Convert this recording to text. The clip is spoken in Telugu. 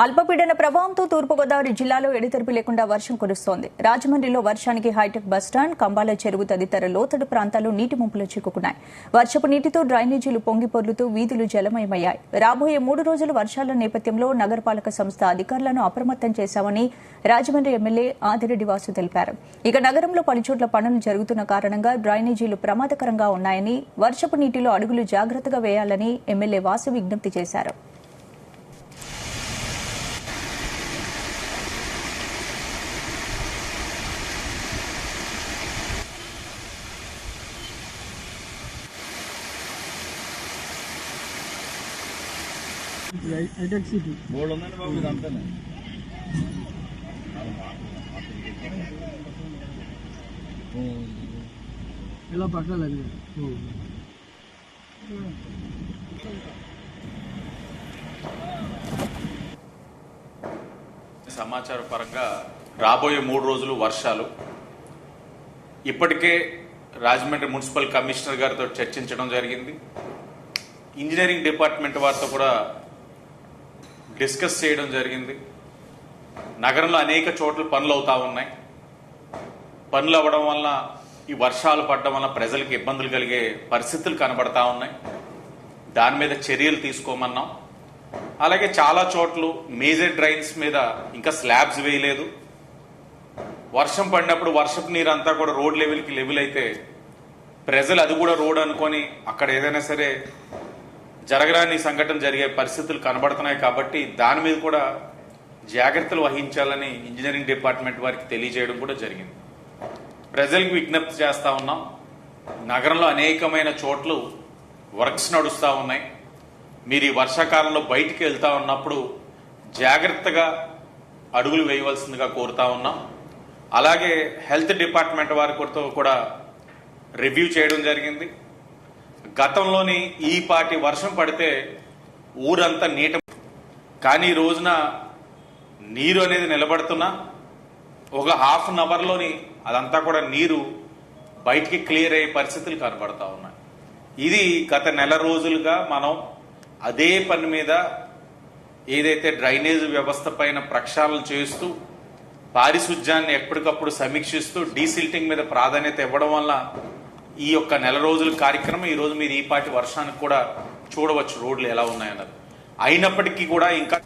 అల్పపీడన ప్రభావంతో తూర్పుగోదావరి జిల్లాలో ఎడతెరిపి లేకుండా వర్షం కురుస్తోంది. రాజమండ్రిలో వర్షానికి హైటెక్ బస్టాండ్, కంబాల చెరువు తదితర లోతట్టు ప్రాంతాలు నీటి ముంపులో చిక్కుకున్నాయి. వర్షపు నీటితో డ్రైనేజీలు పొంగిపొర్లుతూ వీధులు జలమయమయ్యాయి. రాబోయే 3 రోజులు వర్షాల నేపథ్యంలో నగరపాలక సంస్థ అధికారులను అప్రమత్తం చేశామని రాజమండ్రి ఎమ్మెల్యే ఆదిరెడ్డి వాసు తెలిపారు. ఇక నగరంలో పలుచోట్ల పనులు జరుగుతున్న కారణంగా డ్రైనేజీలు ప్రమాదకరంగా ఉన్నాయని, వర్షపు నీటిలో అడుగులు జాగ్రత్తగా వేయాలని ఎమ్మెల్యే వాసు విజ్ఞప్తి చేశారు. హైటెక్ సిటీ బోర్డు ఉందండి బాబు, ఇది అంతానే. ఇలా పట్టాలి. సమాచార పరంగా రాబోయే 3 రోజులు వర్షాలు. ఇప్పటికే రాజమండ్రి మున్సిపల్ కమిషనర్ గారితో చర్చించడం జరిగింది. ఇంజనీరింగ్ డిపార్ట్మెంట్ వారితో కూడా డిస్కస్ చేయడం జరిగింది. నగరంలో అనేక చోట్ల పనులు అవుతా ఉన్నాయి. పనులు అవ్వడం వల్ల, ఈ వర్షాలు పడడం వల్ల ప్రజలకు ఇబ్బందులు కలిగే పరిస్థితులు కనబడతా ఉన్నాయి. దాని మీద చర్యలు తీసుకోమన్నాం. అలాగే చాలా చోట్ల మేజర్ డ్రైన్స్ మీద ఇంకా స్లాబ్స్ వేయలేదు. వర్షం పడినప్పుడు వర్షపు నీరు అంతా కూడా రోడ్ లెవెల్కి లెవెల్ అయితే ప్రజలు అది కూడా రోడ్ అనుకొని అక్కడ ఏదైనా సరే జరగరాని సంఘటన జరిగే పరిస్థితులు కనబడుతున్నాయి. కాబట్టి దాని మీద కూడా జాగ్రత్తలు వహించాలని ఇంజనీరింగ్ డిపార్ట్మెంట్ వారికి తెలియజేయడం కూడా జరిగింది. ప్రజలకు విజ్ఞప్తి చేస్తా ఉన్నాం. నగరంలో అనేకమైన చోట్ల వర్క్స్ నడుస్తూ ఉన్నాయి. మీరు ఈ వర్షాకాలంలో బయటికి వెళ్తా ఉన్నప్పుడు జాగ్రత్తగా అడుగులు వేయవలసిందిగా కోరుతా ఉన్నాం. అలాగే హెల్త్ డిపార్ట్మెంట్ వారితో కూడా రివ్యూ చేయడం జరిగింది. గతంలోని ఈ పాటి వర్షం పడితే ఊరంతా నీట, కానీ ఈ రోజున నీరు అనేది నిలబడుతున్నా ఒక హాఫ్ అన్ అవర్లోని అదంతా కూడా నీరు బయటికి క్లియర్ అయ్యే పరిస్థితులు కనబడతా ఉన్నాయి. ఇది గత నెల రోజులుగా మనం అదే పని మీద ఏదైతే డ్రైనేజ్ వ్యవస్థ పైన ప్రక్షాళన చేస్తూ పారిశుధ్యాన్ని ఎప్పటికప్పుడు సమీక్షిస్తూ డీసిల్టింగ్ మీద ప్రాధాన్యత ఇవ్వడం వల్ల ఈ యొక్క నెల రోజుల కార్యక్రమం ఈ రోజు మీరు ఈ పాటి వర్షానికి కూడా చూడవచ్చు రోడ్లు ఎలా ఉన్నాయన్నది. అయినప్పటికీ కూడా ఇంకా